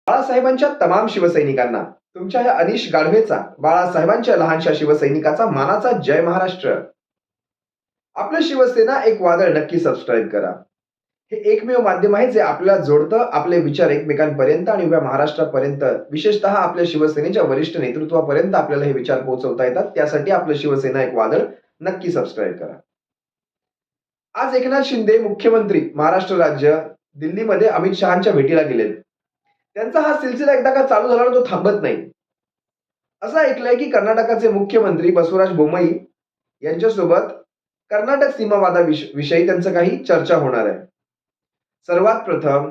बाळासाहेबांच्या तमाम शिवसैनिकांना तुमच्या या अनिश गाढवेचा, बाळासाहेबांच्या लहानशा शिवसैनिकाचा मानाचा जय महाराष्ट्र. आपलं शिवसेना एक वादळ नक्की सबस्क्राईब करा. हे एकमेव माध्यम आहे जे आपल्याला जोडतं, आपले विचार एकमेकांपर्यंत आणि उभ्या महाराष्ट्रापर्यंत, विशेषतः आपल्या शिवसेनेच्या वरिष्ठ नेतृत्वापर्यंत आपल्याला हे विचार पोहोचवता येतात. त्यासाठी आपलं शिवसेना एक वादळ नक्की सबस्क्राईब करा. आज एकनाथ शिंदे मुख्यमंत्री महाराष्ट्र राज्य दिल्लीमध्ये अमित शहांच्या भेटीला गेलेत. त्यांचा हा सिलसिला एकदा का चालू झाला ना तो थांबत नाही. असं ऐकलंय की कर्नाटकाचे मुख्यमंत्री बसवराज बोम्मई यांच्यासोबत कर्नाटक सीमावादाविषयी त्यांचं काही चर्चा होणार आहे. सर्वात प्रथम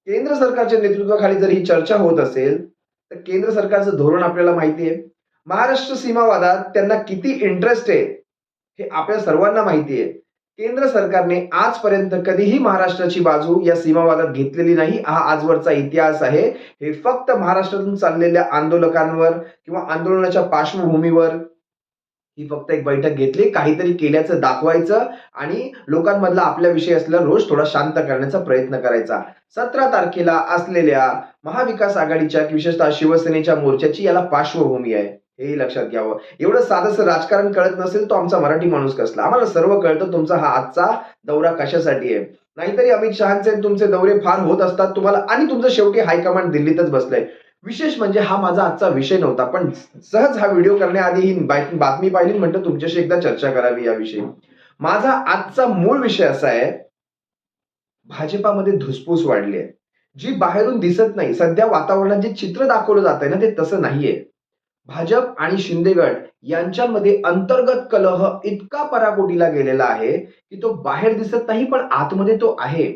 केंद्र सरकारच्या नेतृत्वाखाली जर ही चर्चा होत असेल तर केंद्र सरकारचं धोरण आपल्याला माहिती आहे. महाराष्ट्र सीमावादात त्यांना किती इंटरेस्ट आहे हे आपल्या सर्वांना माहिती आहे. केंद्र सरकारने आजपर्यंत कधीही महाराष्ट्राची बाजू या सीमावादात घेतलेली नाही. हा आजवरचा इतिहास आहे. हे फक्त महाराष्ट्रातून चाललेल्या आंदोलकांवर किंवा आंदोलनाच्या पार्श्वभूमीवर ही फक्त एक बैठक घेतली, काहीतरी केल्याचं दाखवायचं आणि लोकांमधला आपल्याविषयी असलेला रोष थोडा शांत करण्याचा प्रयत्न करायचा. 17 तारखेला असलेल्या महाविकास आघाडीच्या विशेषतः शिवसेनेच्या मोर्चाची याला पार्श्वभूमी आहे, हेही लक्षात घ्यावं. एवढं साधंसं राजकारण कळत नसेल तो आमचा मराठी माणूस कसला. आम्हाला सर्व कळतं तुमचा हा आजचा दौरा कशासाठी आहे. नाहीतरी अमित शहाचे तुमचे दौरे फार होत असतात तुम्हाला आणि तुमचं शेवटी हायकमांड दिल्लीतच बसलंय. विशेष म्हणजे हा माझा आजचा विषय नव्हता, पण सहज हा व्हिडिओ करण्याआधी ही बातमी पाहिली, म्हटलं तुमच्याशी एकदा चर्चा करावी याविषयी. माझा आजचा मूळ विषय असा आहे, भाजपामध्ये धुसफूस वाढली आहे, जी बाहेरून दिसत नाही. सध्या वातावरणात जे चित्र दाखवलं जात आहे ना ते तसं नाहीये. भाजप आणि शिंदे गट यांच्यामध्ये अंतर्गत कलह इतका पराकोटीला गेलेला आहे की तो बाहेर दिसत नाही, पण आतमध्ये तो आहे.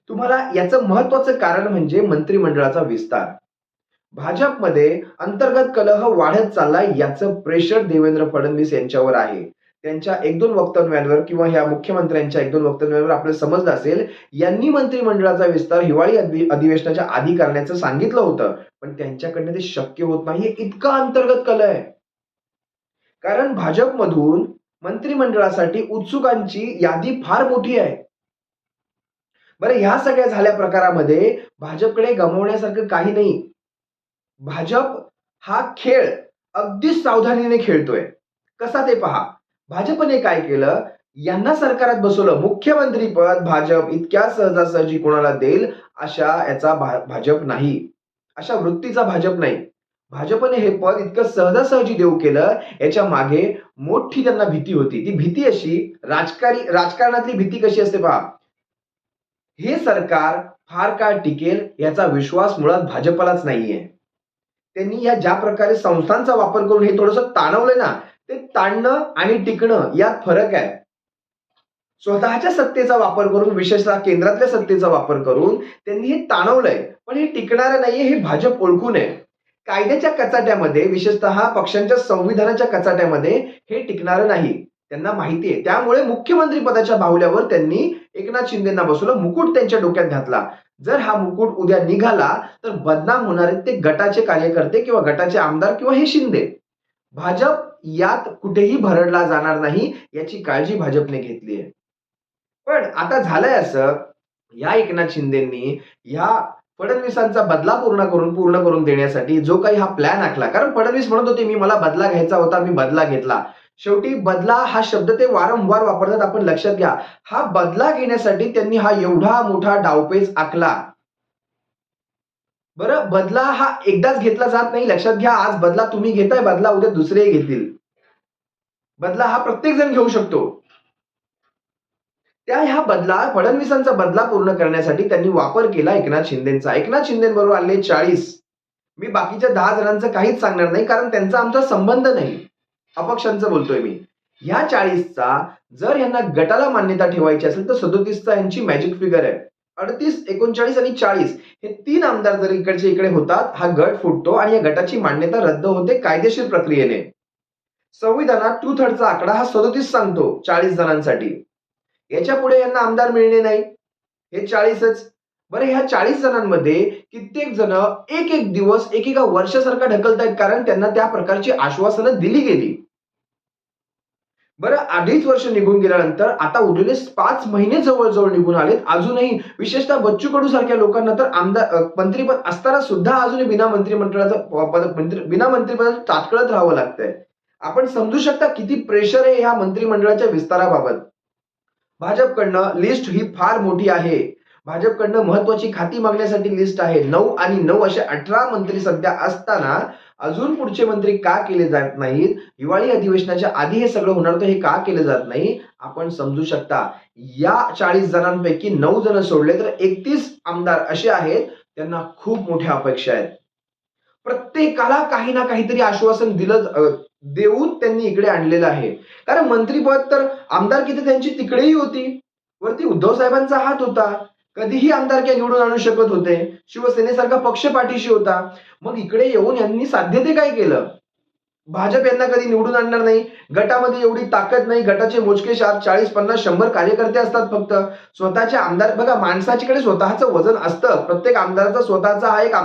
तुम्हाला याचं महत्वाचं कारण म्हणजे मंत्रिमंडळाचा विस्तार. भाजपमध्ये अंतर्गत कलह वाढत चाललाय याचं प्रेशर देवेंद्र फडणवीस यांच्यावर आहे. त्यांच्या 1-2 वक्तव्यांवर किंवा ह्या मुख्यमंत्र्यांच्या 1-2 वक्तव्यांवर आपल्याला समजलं असेल, यांनी मंत्रिमंडळाचा विस्तार हिवाळी अधिवेशनाच्या आधी करण्याचं सांगितलं होतं, पण त्यांच्याकडनं ते शक्य होत नाहीये. इतका अंतर्गत कलह आहे. कारण भाजपमधून मंत्रिमंडळासाठी उत्सुकांची यादी फार मोठी आहे. बरं, ह्या सगळ्या झाल्या प्रकारामध्ये भाजपकडे गमावण्यासारखं काही नाही. भाजप हा खेळ अगदी सावधानीने खेळतोय. कसा ते पहा. भाजपने काय केलं, यांना सरकारात बसवलं. मुख्यमंत्री पद भाजप इतक्या सहजासहजी कोणाला देईल अशा याचा भाजप नाही. अशा वृत्तीचा भाजप नाही. भाजपने हे पद इतकं सहजासहजी देऊ केलं, याच्या मागे मोठी त्यांना भीती होती. ती भीती अशी राजकारणातली भीती कशी असते पहा. हे सरकार फार काळ टिकेल याचा विश्वास मुळात भाजपलाच नाहीये. त्यांनी या ज्या प्रकारे संस्थांचा वापर करून हे थोडंसं ताणवलंय ना, ते ताणणं आणि टिकणं यात फरक आहे. स्वतःच्या सत्तेचा वापर करून, विशेषतः केंद्रातल्या सत्तेचा वापर करून त्यांनी हे ताणवलंय, पण हे टिकणारं नाहीये हे भाजप ओळखून आहे. कायद्याच्या कचाट्यामध्ये, विशेषतः पक्षांच्या संविधानाच्या कचाट्यामध्ये हे टिकणारं नाही. त्यांना माहिती आहे. त्यामुळे मुख्यमंत्री पदाच्या बाहुल्यावर त्यांनी एकनाथ शिंदेना बसवलं, मुकुट त्यांच्या डोक्यात घातला. जर हा मुकुट उद्या निघाला तर बदनाम होणार आहेत ते गटाचे कार्यकर्ते किंवा गटाचे आमदार किंवा हे शिंदे. भाजप यात कुठेही भरडला जाणार नाही याची काळजी भाजपने घेतली आहे. पण आता झालंय असं, या एकनाथ शिंदेंनी ह्या फडणवीसांचा बदला पूर्ण करून देण्यासाठी जो काही हा प्लॅन आखला, कारण फडणवीस म्हणत होते मी मला बदला घ्यायचा होता, मी बदला घेतला. शेवटी बदला हा शब्द ते वारंवार वापरतात, आपण लक्षात घ्या. हा बदला घेण्यासाठी त्यांनी हा एवढा मोठा डावपेच आखला. बरं, बदला हा एकदाच घेतला जात नाही, लक्षात घ्या. आज बदला तुम्ही घेताय, बदला उद्या दुसरेही घेतील. बदला हा प्रत्येक जण घेऊ शकतो. ह्या बदला फडणवीसांचा बदला पूर्ण करण्यासाठी त्यांनी वापर केला एकनाथ शिंदेचा. एकनाथ शिंदेबरोबर आले 40. मी बाकीच्या 10 जणांचं काहीच सांगणार नाही, कारण त्यांचा आमचा संबंध नाही. अपक्षांचं बोलतोय मी. ह्या 40चा जर यांना गटाला मान्यता ठेवायची असेल तर 37चा यांची मॅजिक फिगर आहे. 38, 39 आणि 40 हे 3 आमदार जर इकडचे इकडे होतात, हा गट फुटतो आणि या गटाची मान्यता रद्द होते कायदेशीर प्रक्रियेने. संविधानात 2/3चा आकडा हा 37 सांगतो 40 जणांसाठी. याच्या पुढे यांना आमदार मिळणे नाही, हे 40च. बरं, ह्या 40 जणांमध्ये कित्येक जण एक दिवस एकेका वर्षासारखा ढकलतायत, कारण त्यांना त्या प्रकारची आश्वासनं दिली गेली. बरं 2.5 वर्ष निघून गेल्यानंतर आता उरलेले 5 महिने जवळ-जवळ निघून आलेत. अजूनही विशेषतः बच्चू कडू सारख्या लोकांना तर मंत्रिपद असताना सुद्धा अजूनही बिना मंत्रिमंडळाचं बिना मंत्रिपदाचं ताटकळत राहावं लागतंय. आपण समजू शकता किती प्रेशर आहे ह्या मंत्रिमंडळाच्या विस्ताराबाबत. भाजपकडनं लिस्ट ही फार मोठी आहे. भाजपकडनं महत्त्वाची खाती मागण्यासाठी लिस्ट आहे. 9 आणि 9 असे 18 मंत्री सध्या असताना अजून पुढचे मंत्री का केले जात नाहीत? हिवाळी अधिवेशनाच्या आधी हे सगळं होणार होतं, हे का केलं जात नाही? आपण समजू शकता. या 40 जणांपैकी 9 जण सोडले तर 31 आमदार असे आहेत, त्यांना खूप मोठ्या अपेक्षा आहेत. प्रत्येकाला काही ना काहीतरी आश्वासन देऊन त्यांनी इकडे आणलेलं आहे. कारण मंत्रिपद तर आमदारकी तर त्यांची तिकडेही होती. वरती उद्धव साहेबांचा हात होता. कधीही आमदारकी निवडून आणू शकत होते. शिवसेनेसारखा पक्ष पाठीशी होता. मग इकडे येऊन यांनी साध्य ते काय केलं? भाजप यांना कधी निवडून आणणार नाही. गटामध्ये एवढी ताकद नाही. गटाचे मोजके 40, 50, 100 कार्यकर्ते असतात फक्त. स्वतःचे आमदार बघा, माणसाच्याकडे स्वतःचं वजन असतं. प्रत्येक आमदाराचा स्वतःचा हा एक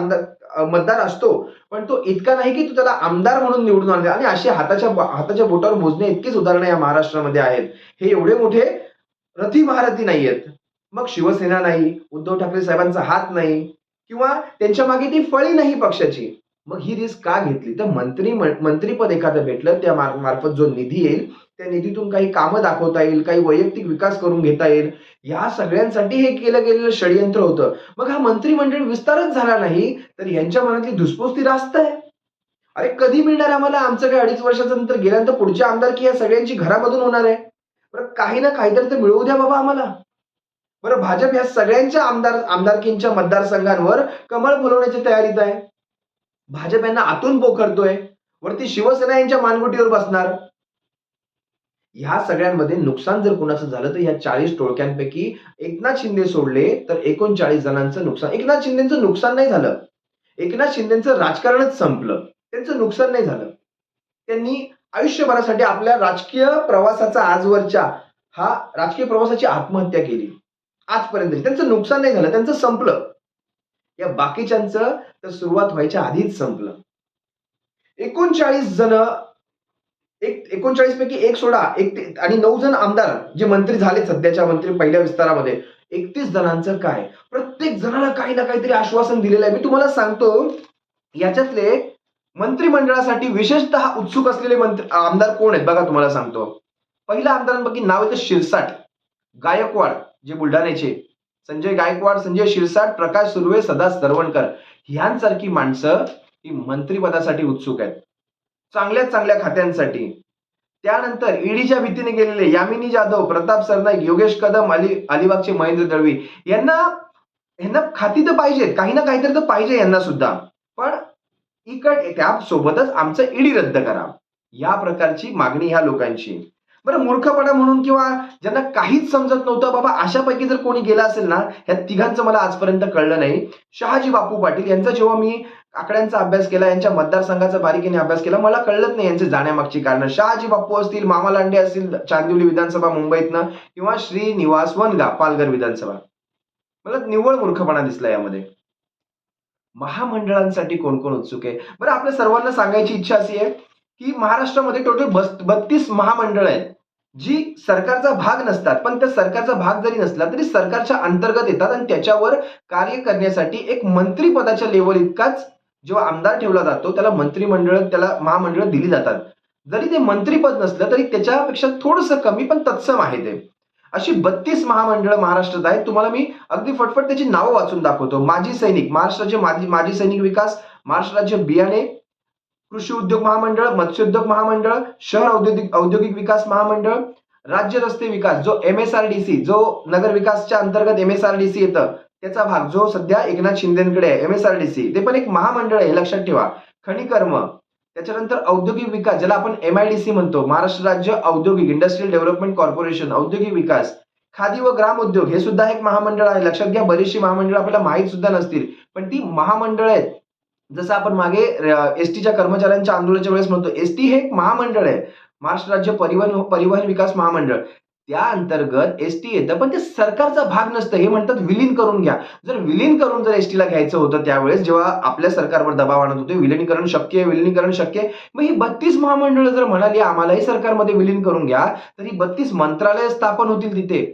मतदार असतो. पण तो इतका नाही की तो त्याला आमदार म्हणून निवडून आणले. आणि अशी हाताच्या बोटावर मोजणे इतकीच उदाहरणं या महाराष्ट्रामध्ये आहेत. हे एवढे मोठे रथी महारथी नाहीयेत. मग शिवसेना नाही, उद्धव ठाकरे साहेबांचा हात नाही किंवा त्यांच्या मागे ती फळी नाही पक्षाची. मग ही रिस्क का घेतली? तर मंत्रीपद एखादं भेटलं, त्या मार्फत जो निधी येईल, त्या निधीतून काही कामं दाखवता येईल, काही वैयक्तिक विकास करून घेता येईल. या सगळ्यांसाठी हे केलं गेलेलं षडयंत्र होतं. मग हा मंत्रिमंडळ विस्तारच झाला नाही, तर यांच्या मनातली धुसफूस ती रास्त आहे. अरे कधी मिळणार आम्हाला? आमचं काय 2.5 वर्षाच्या नंतर गेल्यानंतर पुढची आमदारकी या सगळ्यांची घरामधून होणार आहे. बरं काही ना काहीतरी तर मिळवू द्या बाबा आम्हाला. बरं भाजप या सगळ्यांच्या आमदारकींच्या मतदारसंघांवर कमळ फुलवण्याच्या तयारीत आहे. भाजप यांना आतून पोखरतोय. वरती शिवसेना यांच्या मानगुटीवर बसणार. ह्या सगळ्यांमध्ये नुकसान जर कुणाचं झालं तर या 40 टोळक्यांपैकी एकनाथ शिंदे सोडले तर 39 जणांचं नुकसान. एकनाथ शिंदेचं नुकसान नाही झालं. एकनाथ शिंदेचं राजकारणच संपलं. त्यांचं नुकसान नाही झालं. त्यांनी आयुष्यभरासाठी आपल्या राजकीय प्रवासाचा राजकीय प्रवासाची आत्महत्या केली. आजपर्यंत त्यांचं नुकसान नाही झालं, त्यांचं संपलं. या बाकीच्यांचं तर सुरुवात व्हायच्या आधीच संपलं. 39 जण 39 पैकी एक सोडा आणि 9 जण आमदार जे मंत्री झाले सध्याच्या पहिल्या विस्तारामध्ये. 31 जणांचं काय? प्रत्येक जणाला काही ना काहीतरी आश्वासन दिलेलं आहे. मी तुम्हाला सांगतो, याच्यातले मंत्रिमंडळासाठी विशेषतः उत्सुक असलेले आमदार कोण आहेत बघा, तुम्हाला सांगतो. पहिल्या आमदारांपैकी नाव येतं शिरसाट, गायकवाड जे बुलढाण्याचे, संजय गायकवाड, संजय शिरसाट, प्रकाश सुर्वे, सदा सरवणकर ह्यांसारखी माणसं ही मंत्रिपदासाठी उत्सुक आहेत. चांगल्या खात्यांसाठी. त्यानंतर ईडीच्या भीतीने गेलेले यामिनी जाधव, प्रताप सरनाईक, योगेश कदम, अलिबागचे महेंद्र दळवी यांना खाती तर पाहिजेत, काही ना काहीतरी तर पाहिजे यांना सुद्धा. पण त्यासोबतच आमचं ईडी रद्द करा, या प्रकारची मागणी ह्या लोकांची. बरं मूर्खपणा म्हणून किंवा ज्यांना काहीच समजत नव्हतं बाबा, अशापैकी जर कोणी गेला असेल ना, ह्या तिघांचं मला आजपर्यंत कळलं नाही. शहाजी बापू पाटील यांचा जेव्हा मी आकड्यांचा अभ्यास केला, यांच्या मतदारसंघाचा बारीकीने अभ्यास केला, मला कळलंच नाही यांचे जाण्यामागची कारण. शहाजी बापू असतील, मामा लांडे असतील चांदिवली विधानसभा मुंबईतनं, किंवा श्रीनिवास वनगा पालघर विधानसभा. मला निव्वळ मूर्खपणा दिसला यामध्ये. महामंडळांसाठी कोण कोण उत्सुक आहे? बरं आपल्या सर्वांना सांगायची इच्छा अशी आहे की महाराष्ट्रामध्ये टोटल 32 महामंडळ आहेत, जी सरकारचा भाग नसतात. पण त्या सरकारचा भाग जरी नसला तरी सरकारच्या अंतर्गत येतात आणि त्याच्यावर कार्य करण्यासाठी एक मंत्रिपदाच्या लेवल इतकाच जेव्हा आमदार ठेवला जातो, त्याला महामंडळ दिली जातात. जरी ते मंत्रिपद नसलं तरी त्याच्यापेक्षा थोडंसं कमी पण तत्सम आहे ते. अशी 32 महामंडळ महाराष्ट्रात आहेत. तुम्हाला मी अगदी फटफट त्याची नावं वाचून दाखवतो. माजी सैनिक, महाराष्ट्र राज्य माजी सैनिक विकास, महाराष्ट्र राज्य बियाणे, कृषी उद्योग महामंडळ, मत्स्योद्योग महामंडळ, शहर औद्योगिक विकास महामंडळ, राज्य रस्ते विकास जो MSRDC, जो नगर विकासच्या अंतर्गत MSRDC येतं त्याचा भाग, जो सध्या एकनाथ शिंदेकडे आहे MSRDC, ते पण एक महामंडळ आहे, हे लक्षात ठेवा. खनिकर्म, त्याच्यानंतर औद्योगिक विकास ज्याला आपण MIDC म्हणतो, महाराष्ट्र राज्य औद्योगिक इंडस्ट्रियल डेव्हलपमेंट कॉर्पोरेशन, औद्योगिक विकास. खादी व ग्राम उद्योग हे सुद्धा एक महामंडळ आहे. लक्षात घ्या, बरीचशी महामंडळ आपल्याला माहीत सुद्धा नसतील, पण ती महामंडळ आहेत. जसं आपण मागे एसटीच्या कर्मचाऱ्यांच्या आंदोलनाच्या वेळेस म्हणतो, एसटी हे एक महामंडळ आहे, महाराष्ट्र राज्य परिवहन विकास महामंडळ. त्या अंतर्गत एसटी येतं, पण ते सरकारचा भाग नसतं. हे म्हणतात विलीन करून घ्या. जर विलीन करून जर एसटीला घ्यायचं होतं त्यावेळेस जेव्हा आपल्या सरकारवर दबाव आणत होते, विलिनीकरण शक्य आहे, विलिनीकरण शक्य आहे. मग ही 32 महामंडळं जर म्हणाली आम्हालाही सरकारमध्ये विलीन करून घ्या, तर ही 32 मंत्रालय स्थापन होतील तिथे.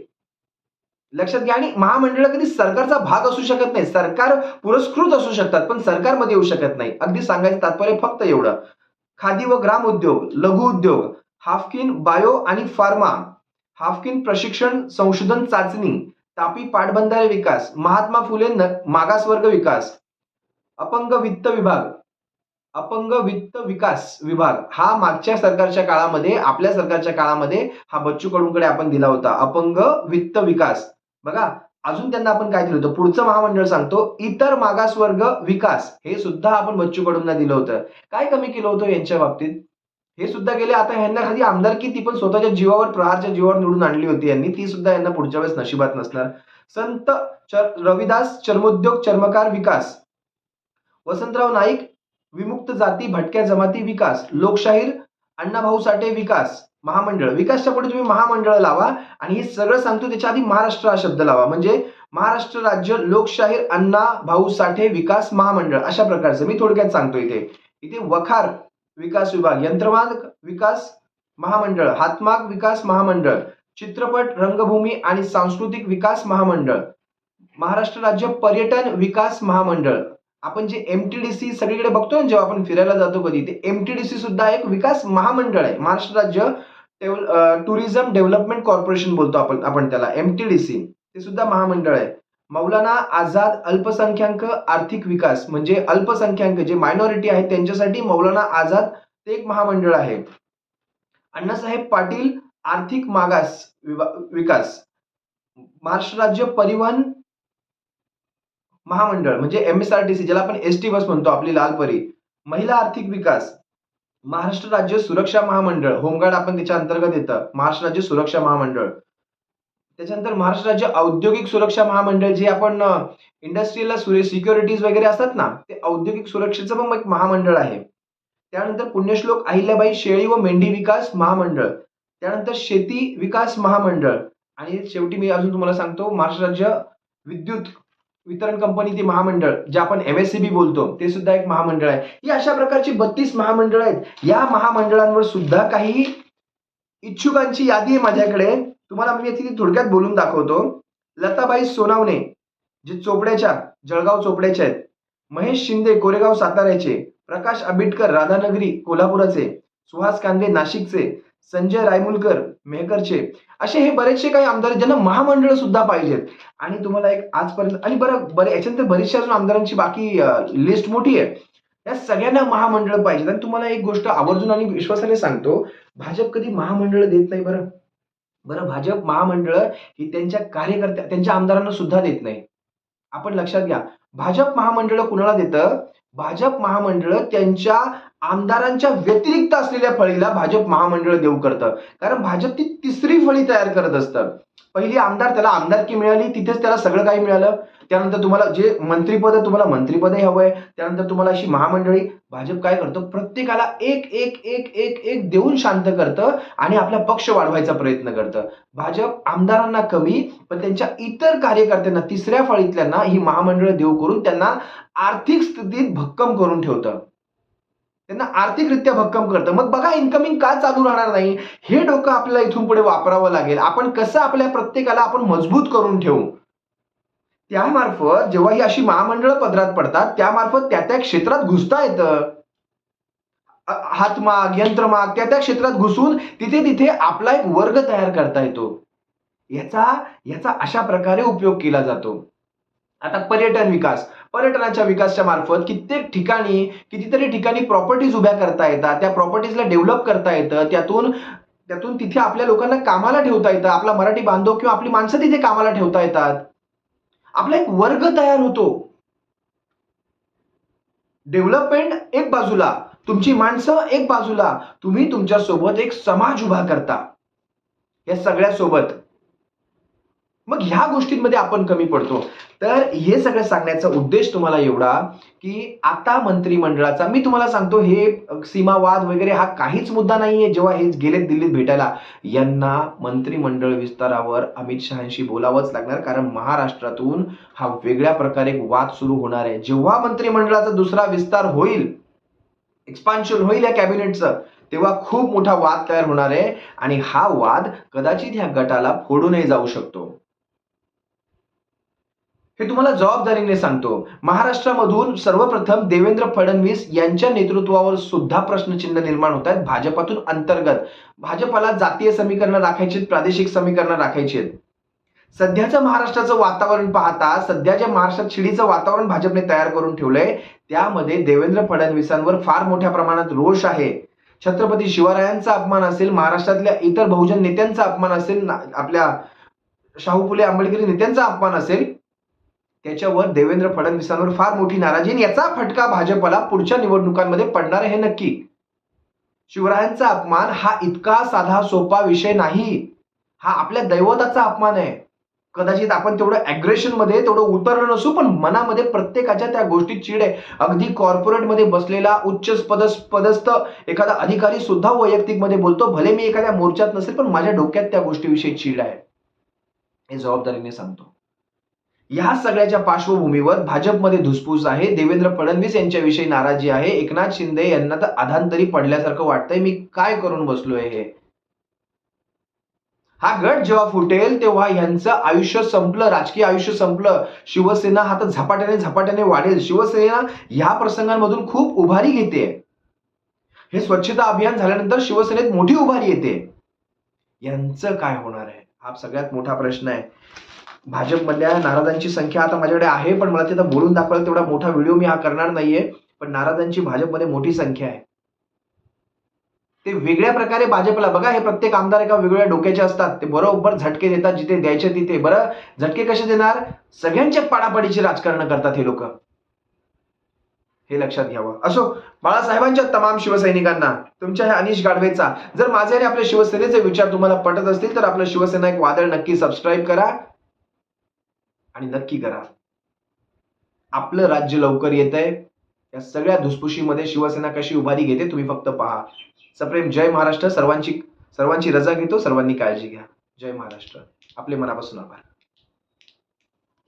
लक्षात घ्या. आणि महामंडळ कधी सरकारचा भाग असू शकत नाही. सरकार पुरस्कृत असू शकतात, पण सरकारमध्ये येऊ शकत नाही. अगदी सांगायचं तात्पर्य फक्त एवढं. खादी व ग्राम उद्योग, लघु उद्योग, हाफकिन बायो आणि फार्मा, हाफकिन प्रशिक्षण संशोधन चाचणी, तापी पाटबंधारे विकास, महात्मा फुले मागासवर्ग विकास, अपंग वित्त विभाग, अपंग वित्त विकास विभाग हा मागच्या सरकारच्या काळामध्ये, आपल्या सरकारच्या काळामध्ये हा बच्चू कडूंकडे आपण दिला होता. अपंग वित्त विकास. बघा, अजून त्यांना आपण काय दिलं होतं? पुढचं महामंडळ सांगतो, इतर मागासवर्ग विकास. हे सुद्धा आपण बच्चू कडूंना दिलं होतं. काय कमी केलं होतं यांच्या बाबतीत? हे सुद्धा गेले. आता ह्यांना खाली आमदारकी ती पण स्वतःच्या जीवावर, प्रहारच्या जीवावर निवडून आणली होती यांनी. ती सुद्धा यांना पुढच्या वेळेस नशिबात नसणार. संत रविदास चर्मोद्योग चर्मकार विकास, वसंतराव नाईक विमुक्त जाती भटक्या जमाती विकास, लोकशाहीर अण्णाभाऊ साठे विकास महामंडळ. विकासच्या पुढे तुम्ही महामंडळ लावा आणि हे सगळं सांगतो त्याच्या आधी महाराष्ट्र हा शब्द लावा, म्हणजे महाराष्ट्र राज्य लोकशाहीर अण्णा भाऊ साठे विकास महामंडळ अशा प्रकारचं मी थोडक्यात सांगतो. इथे वखार विकास विभाग, यंत्रमाग विकास महामंडळ, हातमाग विकास महामंडळ, चित्रपट रंगभूमी आणि सांस्कृतिक विकास महामंडळ, महाराष्ट्र राज्य पर्यटन विकास महामंडळ. आपण जे एमटीडीसी सगळीकडे बघतो ना, जेव्हा आपण फिरायला जातो कधी, ते एमटीडीसी सुद्धा एक विकास महामंडळ आहे. महाराष्ट्र राज्य टुरिझम डेव्हलपमेंट कॉर्पोरेशन बोलतो आपण त्याला, एमटीडीसी, ते सुद्धा महामंडळ आहे. मौलाना आझाद अल्पसंख्याक आर्थिक विकास, म्हणजे अल्पसंख्याक जे मायनॉरिटी आहेत त्यांच्यासाठी मौलाना आझाद ते एक महामंडळ आहे. अण्णासाहेब पाटील आर्थिक मागास विकास, महाराष्ट्र राज्य परिवहन महामंडळ म्हणजे एमएसआरटीसी, ज्याला आपण एसटी बस म्हणतो आपली लालपरी. महिला आर्थिक विकास, महाराष्ट्र राज्य सुरक्षा महामंडळ, होमगार्ड आपण त्याच्या अंतर्गत येतं, महाराष्ट्र राज्य सुरक्षा महामंडळ. त्याच्यानंतर महाराष्ट्र राज्य औद्योगिक सुरक्षा महामंडळ, जे आपण इंडस्ट्रीला सिक्युरिटीज वगैरे असतात ना, ते औद्योगिक सुरक्षेचं पण एक महामंडळ आहे. त्यानंतर पुण्यश्लोक अहिल्याबाई शेळी व मेंढी विकास महामंडळ, त्यानंतर शेती विकास महामंडळ, आणि शेवटी मी अजून तुम्हाला सांगतो महाराष्ट्र राज्य विद्युत वितरण कंपनी ते महामंडळ, जे आपण एमएससीबी बोलतो, ते सुद्धा एक महामंडळ आहे. ही अशा प्रकारची 32 महामंडळ आहेत. या महामंडळांवर सुद्धा काही इच्छुकांची यादी आहे माझ्याकडे. तुम्हाला मी याची थोडक्यात बोलून दाखवतो. लताबाई सोनावणे, जे चोपड्याच्या, जळगाव चोपड्याच्या आहेत. महेश शिंदे कोरेगाव साताऱ्याचे, प्रकाश आंबेडकर राधानगरी कोल्हापुराचे, सुहास कांदे नाशिकचे, संजय रायमुलकर मेहकरचे, असे हे बरेचसे काही आमदार ज्यांना महामंडळ सुद्धा पाहिजेत. आणि तुम्हाला एक आजपर्यंत, आणि बरं याच्यानंतर बरीचशा अजून आमदारांची बाकी लिस्ट मोठी आहे. या सगळ्यांना महामंडळ पाहिजेत. आणि तुम्हाला एक गोष्ट आवर्जून आणि विश्वासाने सांगतो, भाजप कधी महामंडळ देत नाही. बरं भाजप महामंडळ ही त्यांच्या कार्यकर्त्या, त्यांच्या आमदारांना सुद्धा देत नाही. आपण लक्षात घ्या, भाजप महामंडळ कुणाला देतं? भाजप महामंडळ त्यांच्या आमदारांच्या व्यतिरिक्त असलेल्या फळीला भाजप महामंडळ देऊ करतं. कारण भाजप ती तिसरी फळी तयार करत असतं. पहिली आमदार, त्याला आमदारकी मिळाली, तिथेच त्याला सगळं काही मिळालं. त्यानंतर तुम्हाला जे मंत्रिपद, तुम्हाला मंत्रिपदही हवंय, त्यानंतर तुम्हाला अशी महामंडळी. भाजप काय करतं? प्रत्येकाला एक एक एक एक एक देऊन शांत करतं आणि आपला पक्ष वाढवायचा प्रयत्न करतं. भाजप आमदारांना कमी, पण त्यांच्या इतर कार्यकर्त्यांना, तिसऱ्या फळीतल्यांना ही महामंडळ देऊ करून त्यांना आर्थिक स्थितीत भक्कम करून ठेवतं. त्यांना आर्थिकरित्या भक्कम करतं. मग बघा, इन्कमिंग का चालू राहणार नाही, हे डोकं आपल्याला इथून पुढे वापरावं लागेल. आपण कसं आपल्या प्रत्येकाला आपण मजबूत करून ठेवू, त्यामार्फत जेव्हा ही अशी महामंडळ पदरात पडतात, त्यामार्फत त्या क्षेत्रात घुसता येतं. हातमाग, यंत्रमाग, त्या क्षेत्रात घुसून तिथे आपला एक वर्ग तयार करता येतो. याचा अशा प्रकारे उपयोग केला जातो. आता पर्यटन विकास, पर्यटनाच्या विकासाच्या मार्फत कितीतरी ठिकाणी प्रॉपर्टीज उभ्या करता येतात. त्या प्रॉपर्टीजला डेव्हलप करता येतं. त्यातून तिथे आपल्या लोकांना कामाला ठेवता येतं. आपला मराठी बांधव किंवा आपली माणसं तिथे कामाला ठेवता येतात. आपला एक वर्ग तयार होतो. डेव्हलपमेंट एक बाजूला, तुमची माणसं एक बाजूला, तुम्ही तुमच्या सोबत एक समाज उभा करता. या सगळ्या सोबत मग ह्या गोष्टींमध्ये आपण कमी पडतो. तर हे सगळं सांगण्याचा उद्देश तुम्हाला एवढा, की आता मंत्रिमंडळाचा मी तुम्हाला सांगतो हे सीमावाद वगैरे हा काहीच मुद्दा नाहीये. जेव्हा हे गेलेत दिल्लीत भेटायला, यांना मंत्रिमंडळ विस्तारावर अमित शहांशी बोलावंच लागणार. कारण महाराष्ट्रातून हा वेगळ्या प्रकारे एक वाद सुरू होणार आहे. जेव्हा मंत्रिमंडळाचा दुसरा विस्तार होईल, एक्सपान्शन होईल या कॅबिनेटचं, तेव्हा खूप मोठा वाद तयार होणार आहे आणि हा वाद कदाचित ह्या गटाला फोडूनही जाऊ शकतो. हे तुम्हाला जबाबदारीने सांगतो. महाराष्ट्रामधून सर्वप्रथम देवेंद्र फडणवीस यांच्या नेतृत्वावर सुद्धा प्रश्नचिन्ह निर्माण होत आहेत. भाजपातून अंतर्गत भाजपाला जातीय समीकरणं राखायची, प्रादेशिक समीकरणं राखायची आहेत. सध्याचं महाराष्ट्राचं वातावरण पाहता, सध्या जे महाराष्ट्रात शिडीचं वातावरण भाजपने तयार करून ठेवलंय, त्यामध्ये देवेंद्र फडणवीसांवर फार मोठ्या प्रमाणात रोष आहे. छत्रपती शिवरायांचा अपमान असेल, महाराष्ट्रातल्या इतर बहुजन नेत्यांचा अपमान असेल, आपल्या शाहू फुले आंबेडकरी नेत्यांचा अपमान असेल, त्याच्यावर देवेंद्र फडणवीसांवर फार मोठी नाराजी आणि याचा फटका भाजपला पुढच्या निवडणुकांमध्ये पडणार आहे हे नक्की. शिवरायांचा अपमान हा इतका साधा सोपा विषय नाही. हा आपल्या दैवताचा अपमान आहे. कदाचित आपण तेवढं अग्रेशन मध्ये तेवढं उतरलं नसू, पण मनामध्ये प्रत्येकाच्या त्या गोष्टीत चीड आहे. अगदी कॉर्पोरेटमध्ये बसलेला उच्च पदस्थ एखादा अधिकारी सुद्धा वैयक्तिक मध्ये बोलतो, भले मी एखाद्या मोर्चात नसेल, पण माझ्या डोक्यात त्या गोष्टीविषयी चीड आहे. हे जबाबदारीने सांगतो. या सगळ्याच्या पार्श्वभूमीवर भाजपमध्ये धुसफूस आहे. देवेंद्र फडणवीस यांच्याविषयी नाराजी आहे. एकनाथ शिंदे यांना तर अधांतरी पडल्यासारखं वाटतंय. मी काय करून बसलोय हे. हा गट जेव्हा फुटेल तेव्हा यांचं आयुष्य संपलं, राजकीय आयुष्य संपलं. शिवसेना हा तर झपाट्याने वाढेल. शिवसेना ह्या प्रसंगांमधून खूप उभारी घेते. हे स्वच्छता अभियान झाल्यानंतर शिवसेनेत मोठी उभारी येते. यांचं काय होणार आहे हा सगळ्यात मोठा प्रश्न आहे. भाजपमधल्या नाराजांची संख्या आता माझ्याकडे आहे, पण मला तिथं बोलून दाखवायला तेवढा मोठा व्हिडिओ मी हा करणार नाहीये. पण नाराजांची भाजपमध्ये मोठी संख्या आहे. ते वेगळ्या प्रकारे भाजपला बघा, हे प्रत्येक आमदार एका वेगवेगळ्या डोक्याचे असतात. ते बरोबर झटके देतात जिथे द्यायचे तिथे. बरं, झटके कसे देणार? सगळ्यांच्या पाडापाडीची राजकारण करतात हे लोक. हे लक्षात घ्यावं. असो, बाळासाहेबांच्या तमाम शिवसैनिकांना तुमच्या ह्या अनिश गाढवेचा जर माझे आणि आपल्या शिवसेनेचे विचार तुम्हाला पटत असतील तर आपलं शिवसेना एक वादळ नक्की सबस्क्राईब करा आणि नक्की करा. आपलं राज्य लवकर येतंय. या सगळ्या धुसफुशीमध्ये शिवसेना कशी उभारी घेते तुम्ही फक्त पहा. सप्रेम जय महाराष्ट्र. सर्वांची रजा घेतो. सर्वांनी काळजी घ्या. जय महाराष्ट्र. आपले मनापासून आभार.